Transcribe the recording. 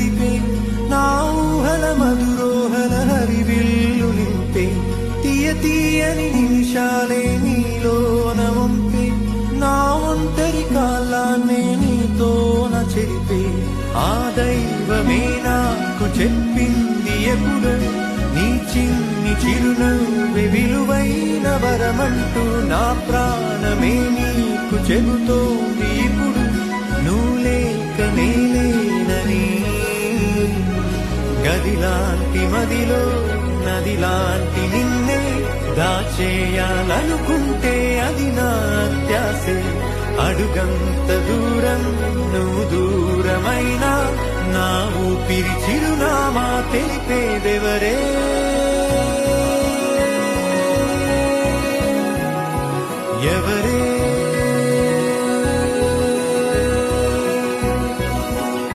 చెరిపే నా ఊహల మధురోహల హరివిల్లు నింపే తీయ తీయని నిమిషాలే నీలోన వంపే నా ఒంటరి కాలాన్నే నీతోన చెరిపే ఆ దైవమే నాకు చెప్పింది ఎప్పుడు నీ చిన్ని చిరునవ్వే విలువైన వరమంటూ నా ప్రాణమే నీకు చెబుతోంది ఇప్పుడు నువ్వు లేక నేలేనని గదిలాంటి మదిలో నదిలాంటి నిన్నే దాచేయాలనుకుంటే అది నా అత్యాసే అడుగంత దూరం నువ్వు దూరమైనా నా ఊపిరి చిరునామా తెలిపేదెవరే ఎవరే